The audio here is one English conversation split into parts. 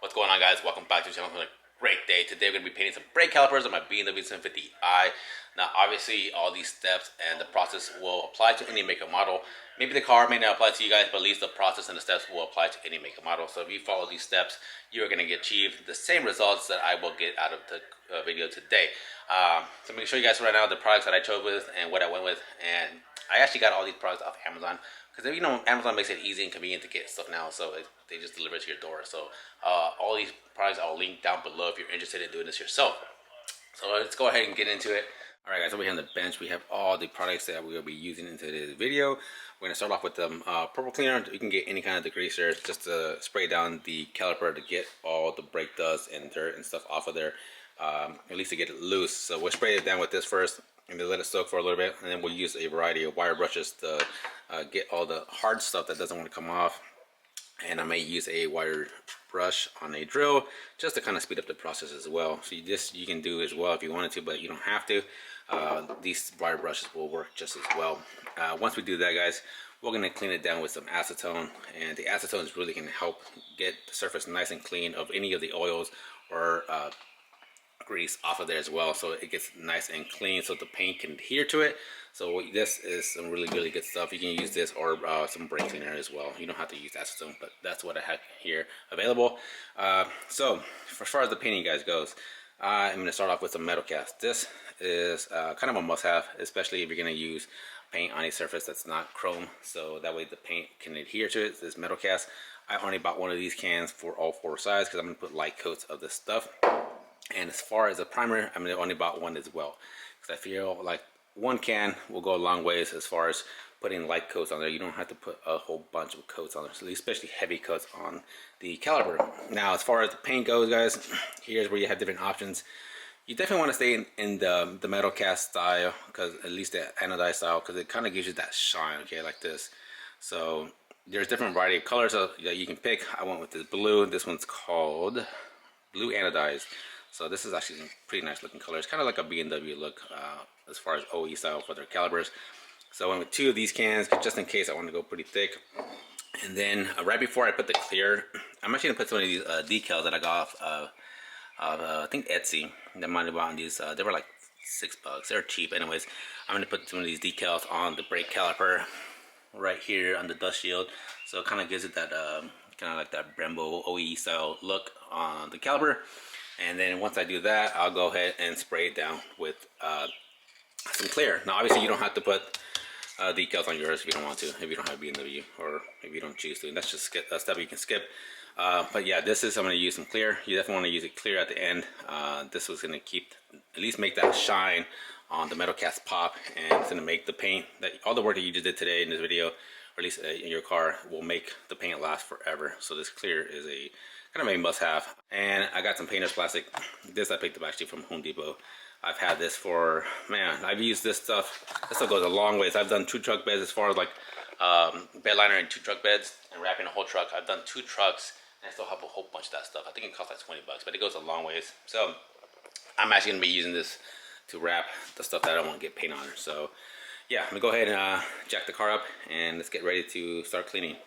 What's going on, guys? Welcome back to the channel. It's been a great day. Today we're going to be painting some brake calipers on my BMW 750i. Now obviously all these steps and the process will apply to any make or model. Maybe the car may not apply to you guys, but at least the process and the steps will apply to any make or model. So if you follow these steps, you're going to achieve the same results that I will get out of the video today. So I'm going to show you guys right now the products that I chose with and what I went with. And I actually got all these products off Amazon. Because Amazon makes it easy and convenient to get stuff now, so they just deliver it to your door. So all these products I'll link down below if you're interested in doing this yourself. So let's go ahead and get into it. All right, guys, over here on the bench we have all the products that we will be using in today's video. We're gonna start off with the purple cleaner. You can get any kind of degreaser just to spray down the caliper to get all the brake dust and dirt and stuff off of there, at least to get it loose. So we'll spray it down with this first and then let it soak for a little bit, and then we'll use a variety of wire brushes to get all the hard stuff that doesn't want to come off. And I may use a wire brush on a drill just to kind of speed up the process as well. So you can do as well if you wanted to, but you don't have to. These wire brushes will work just as well. Once we do that, guys, we're going to clean it down with some acetone, and the acetone is really going to help get the surface nice and clean of any of the oils or grease off of there as well, so it gets nice and clean so the paint can adhere to it. So this is some really good stuff. You can use this or some brake cleaner as well. You don't have to use acetone, but that's what I have here available. So as far as the painting, guys, goes, I'm going to start off with some metal cast. This is kind of a must-have, especially if you're going to use paint on a surface that's not chrome, so that way the paint can adhere to it. This metal cast, I only bought one of these cans for all four sides because I'm going to put light coats of this stuff. And as far as a primer, I'm only bought one as well, because I feel like one can will go a long ways as far as putting light coats on there. You don't have to put a whole bunch of coats on there, so especially heavy coats on the caliper. Now, as far as the paint goes, guys, here's where you have different options. You definitely want to stay in the metal cast style, because at least the anodized style, because it kind of gives you that shine, okay, like this. So there's different variety of colors that you can pick. I went with this blue. This one's called blue anodized. So this is actually a pretty nice looking color. It's kind of like a BMW look as far as OE style for their calipers. So I went with two of these cans just in case I want to go pretty thick. And then right before I put the clear, I'm actually gonna put some of these decals that I got off I think Etsy. They might have bought these. They were like $6. They're cheap, anyways. I'm gonna put some of these decals on the brake caliper right here on the dust shield. So it kind of gives it that kind of like that Brembo OE style look on the caliper. And then once I do that, I'll go ahead and spray it down with some clear. Now, obviously, you don't have to put decals on yours if you don't want to, if you don't have BMW, or if you don't choose to. And that's just a step you can skip. But yeah, this is, I'm going to use some clear. You definitely want to use it clear at the end. This was going to keep, at least make that shine on the metal cast pop, and it's going to make the paint, all the work that you just did today in this video, or at least in your car, will make the paint last forever. So this clear is a kind of a must-have. And I got some painter's plastic. This I picked up actually from Home Depot. I've had this for, man, I've used this stuff. This stuff goes a long ways. I've done 2 truck beds as far as like bed liner and 2 truck beds and wrapping a whole truck. I've done 2 trucks and I still have a whole bunch of that stuff. I think it costs like $20, but it goes a long ways. So I'm actually gonna be using this to wrap the stuff that I don't want to get paint on. So yeah, I'm gonna go ahead and jack the car up and let's get ready to start cleaning.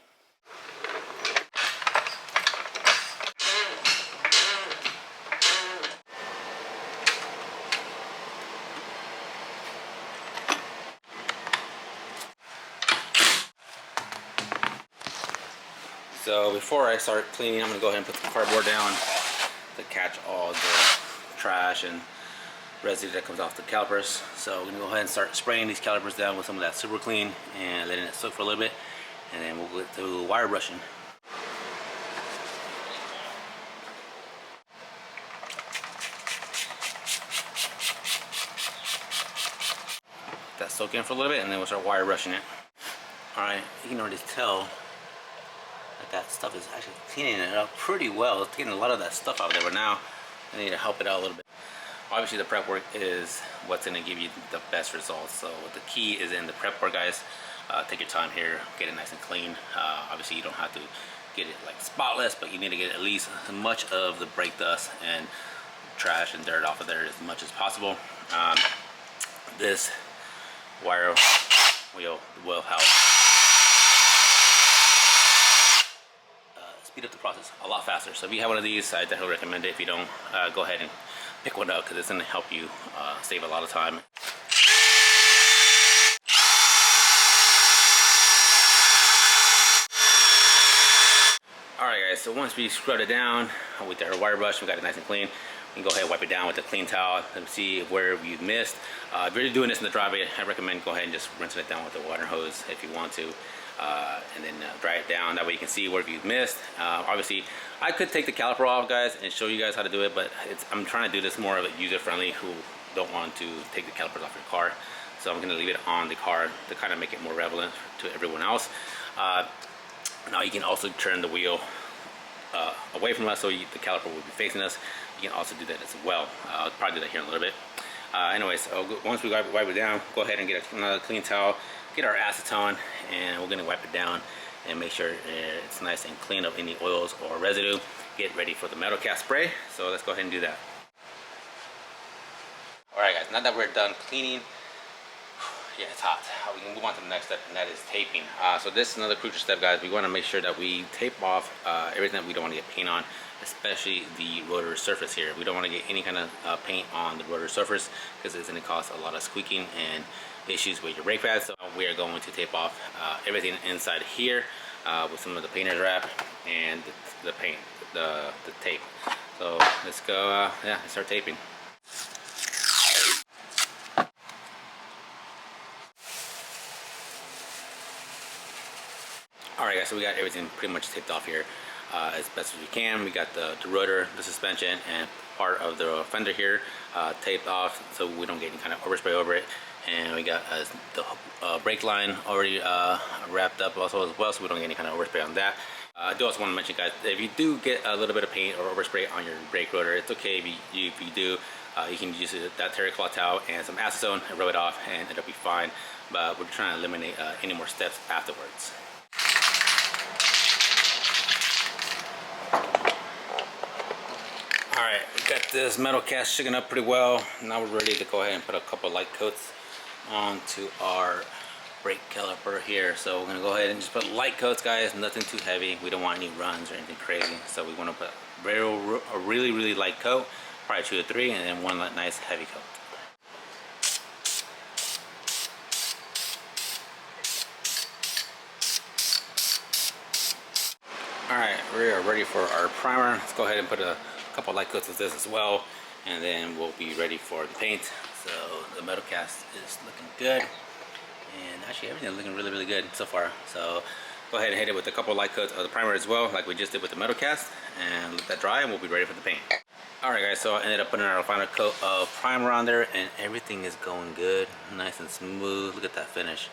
So before I start cleaning, I'm going to go ahead and put the cardboard down to catch all the trash and residue that comes off the calipers. So we're going to go ahead and start spraying these calipers down with some of that super clean and letting it soak for a little bit, and then we'll get to wire brushing. Let that soak in for a little bit, and then we'll start wire brushing it. Alright, you can already tell that stuff is actually cleaning it up pretty well. It's getting a lot of that stuff out of there, but now I need to help it out a little bit. Obviously the prep work is what's going to give you the best results, so the key is in the prep work, guys. Take your time here, get it nice and clean. Obviously you don't have to get it like spotless, but you need to get at least as much of the brake dust and trash and dirt off of there as much as possible. This wire will help speed up the process a lot faster. So if you have one of these, I definitely recommend it. If you don't, go ahead and pick one up because it's going to help you save a lot of time. Alright guys, so once we scrub it down with our wire brush, we got it nice and clean. You can go ahead and wipe it down with a clean towel and see where you've missed. If you're doing this in the driveway, I recommend go ahead and just rinsing it down with the water hose if you want to. And then dry it down, that way you can see where you've missed. Obviously, I could take the caliper off, guys, and show you guys how to do it, but I'm trying to do this more of a user-friendly who don't want to take the calipers off your car. So I'm going to leave it on the car to kind of make it more relevant to everyone else. Now you can also turn the wheel away from us so the caliper will be facing us. You can also do that as well. I'll probably do that here in a little bit. Anyways, once we wipe it down, go ahead and get another clean towel, get our acetone, and we're going to wipe it down and make sure it's nice and clean of any oils or residue. Get ready for the metal cast spray. So let's go ahead and do that. Alright guys, now that we're done cleaning, yeah, it's hot. We can move on to the next step, and that is taping. So this is another crucial step, guys. We want to make sure that we tape off everything that we don't want to get paint on, especially the rotor surface here. We don't want to get any kind of paint on the rotor surface because it's going to cause a lot of squeaking and issues with your brake pads. So we are going to tape off everything inside here with some of the painter's wrap and the paint, the tape. So let's go, yeah, let's start taping. Alright guys, so we got everything pretty much taped off here as best as we can. We got the rotor, the suspension, and part of the fender here taped off so we don't get any kind of overspray over it. And we got the brake line already wrapped up also as well, so we don't get any kind of overspray on that. I do also want to mention, guys, if you do get a little bit of paint or overspray on your brake rotor, it's okay if you do. You can use that terry cloth towel and some acetone and rub it off, and it'll be fine. But we're trying to eliminate any more steps afterwards. Alright, we got this metal cast shaken up pretty well. Now we're ready to go ahead and put a couple light coats onto our brake caliper here. So we're going to go ahead and just put light coats, guys, nothing too heavy. We don't want any runs or anything crazy. So we want to put a really light coat, probably 2 or 3, and then one nice heavy coat. Alright, we are ready for our primer. Let's go ahead and put a couple light coats of this as well, and then we'll be ready for the paint. So the metal cast is looking good, and actually everything is looking really good so far. So go ahead and hit it with a couple light coats of the primer as well, like we just did with the metal cast, and let that dry and we'll be ready for the paint. Alright guys, so I ended up putting our final coat of primer on there, and everything is going good, nice and smooth. Look at that finish,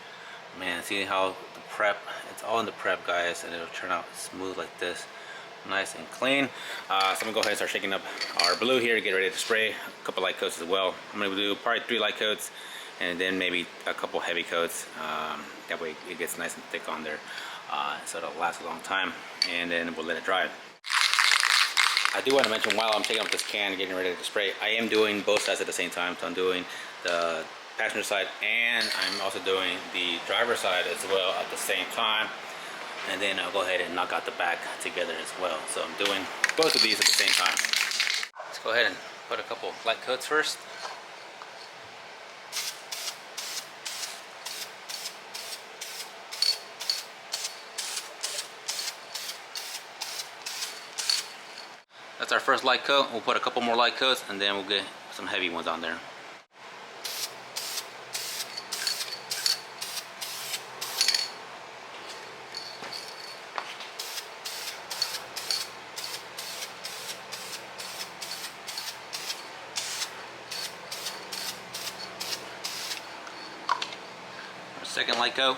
man. See how the prep, it's all in the prep, guys, and it'll turn out smooth like this, nice and clean. So I'm gonna go ahead and start shaking up our blue here to get ready to spray. A couple light coats as well. I'm gonna do probably 3 light coats and then maybe a couple heavy coats. That way it gets nice and thick on there, so it'll last a long time, and then we'll let it dry. I do want to mention, while I'm taking up this can and getting ready to spray, I am doing both sides at the same time. So I'm doing the passenger side and I'm also doing the driver's side as well at the same time. And then I'll go ahead and knock out the back together as well. So I'm doing both of these at the same time. Let's go ahead and put a couple light coats first. That's our first light coat. We'll put a couple more light coats and then we'll get some heavy ones on there. Second light coat.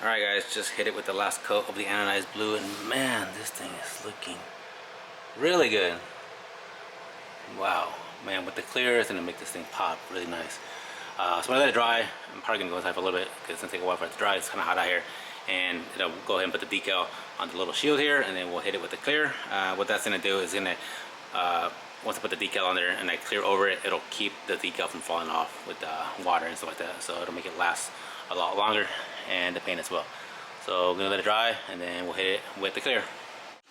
Alright guys, just hit it with the last coat of the anodized blue, and man, this thing is looking really good. Wow, man, with the clear, it's gonna make this thing pop really nice. So I'm gonna let it dry. I'm probably gonna go inside for a little bit because it's gonna take a while for it to dry. It's kind of hot out here, and it'll go ahead and put the decal on the little shield here, and then we'll hit it with the clear. What that's gonna do is gonna once I put the decal on there and I clear over it, it'll keep the decal from falling off with water and stuff like that. So it'll make it last a lot longer, and the paint as well. So I'm gonna let it dry and then we'll hit it with the clear.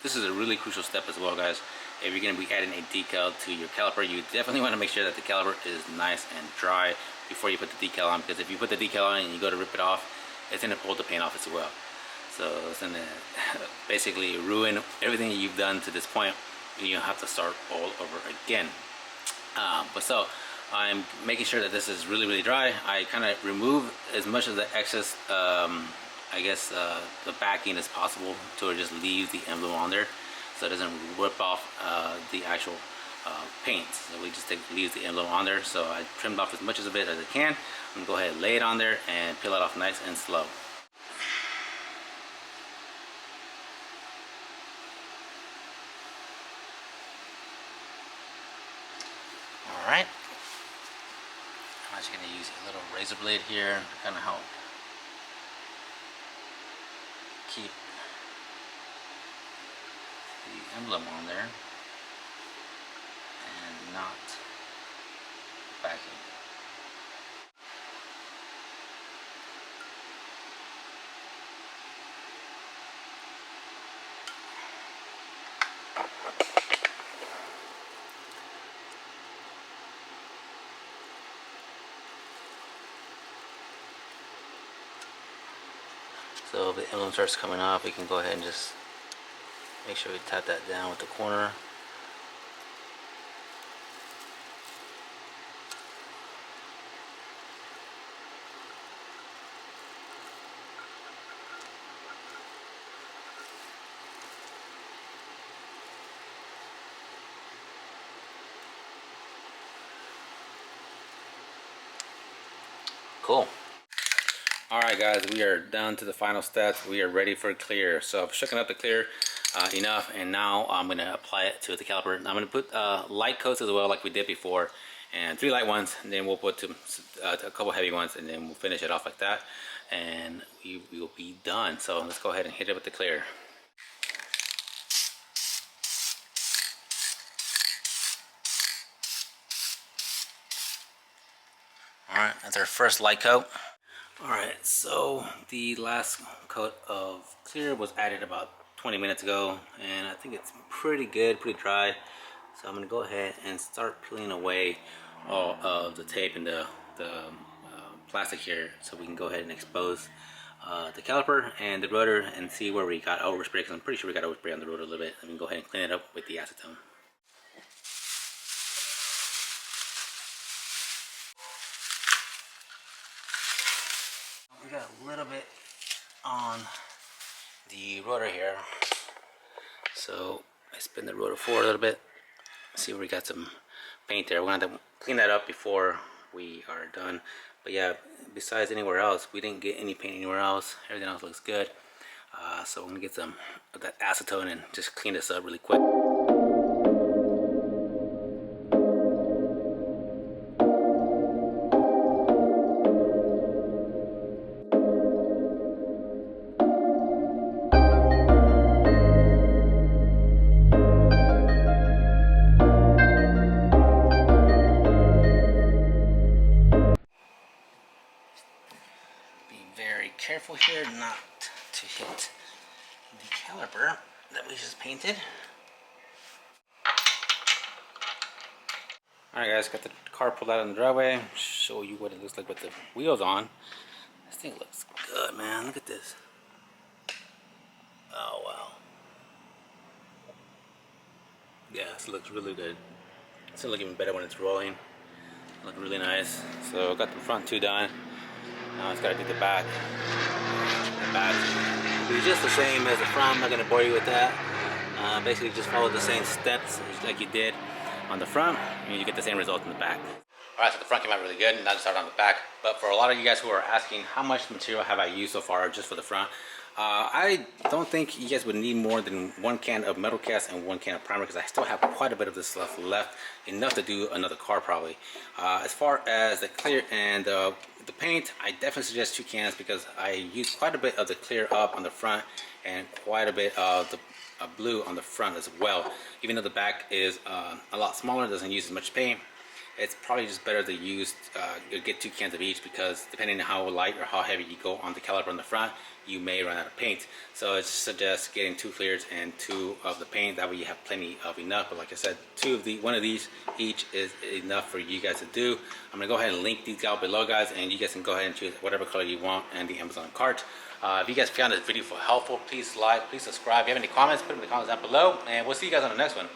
This is a really crucial step as well, guys. If you're going to be adding a decal to your caliper, you definitely want to make sure that the caliper is nice and dry before you put the decal on, because if you put the decal on and you go to rip it off, it's going to pull the paint off as well. So it's going to basically ruin everything you've done to this point. You have to start all over again. But so I'm making sure that this is really, really dry. I kind of remove as much of the excess, I guess, the backing as possible to just leave the emblem on there, so it doesn't rip off the actual paint. So we just leave the emblem on there. So I trimmed off as much of it as I can. I'm gonna go ahead and lay it on there and peel it off nice and slow. All right. I'm actually gonna use a little razor blade here to kind of help keep the emblem on there and not backing. So if the emblem starts coming off, we can go ahead and just make sure we tap that down with the corner. Cool. Alright guys, we are down to the final steps. We are ready for clear. So I've shooken up the clear enough, and now I'm going to apply it to the caliper. I'm going to put light coats as well, like we did before, and 3 light ones, and then we'll put a couple heavy ones, and then we'll finish it off like that, and we will be done. So let's go ahead and hit it with the clear. Alright, that's our first light coat. Alright, so the last coat of clear was added about 20 minutes ago, and I think it's pretty good, pretty dry. So I'm going to go ahead and start peeling away all of the tape and the plastic here, so we can go ahead and expose the caliper and the rotor and see where we got overspray, because I'm pretty sure we got overspray on the rotor a little bit. And we can go ahead and clean it up with the acetone. We got a little bit on the rotor here, so I spin the rotor forward a little bit, see where we got some paint there. We're gonna have to clean that up before we are done. But yeah, besides anywhere else, we didn't get any paint anywhere else. Everything else looks good. So I'm gonna get some of that acetone and just clean this up really quick. Careful here not to hit the caliper that we just painted. Alright guys, got the car pulled out on the driveway. Show you what it looks like with the wheels on. This thing looks good, man. Look at this. Oh wow. Yeah, this looks really good. It's gonna look even better when it's rolling. Look really nice. So got the front 2 done. Now it's got to do the back. The back will be just the same as the front. I'm not going to bore you with that. Basically just follow the same steps like you did on the front, and you get the same result in the back. Alright, so the front came out really good, and now to start on the back. But for a lot of you guys who are asking, how much material have I used so far just for the front? I don't think you guys would need more than 1 can of metal cast and 1 can of primer, because I still have quite a bit of this stuff left, enough to do another car probably. As far as the clear and the paint, I definitely suggest 2 cans, because I used quite a bit of the clear up on the front and quite a bit of the blue on the front as well. Even though the back is a lot smaller, doesn't use as much paint, it's probably just better to use get 2 cans of each, because depending on how light or how heavy you go on the caliper on the front, you may run out of paint. So I suggest getting 2 clears and 2 of the paint. That way you have plenty of enough. But like I said, one of these each is enough for you guys to do. I'm gonna go ahead and link these out below, guys, and you guys can go ahead and choose whatever color you want and the Amazon cart. If you guys found this video helpful, please like, please subscribe. If you have any comments, put them in the comments down below, and we'll see you guys on the next one.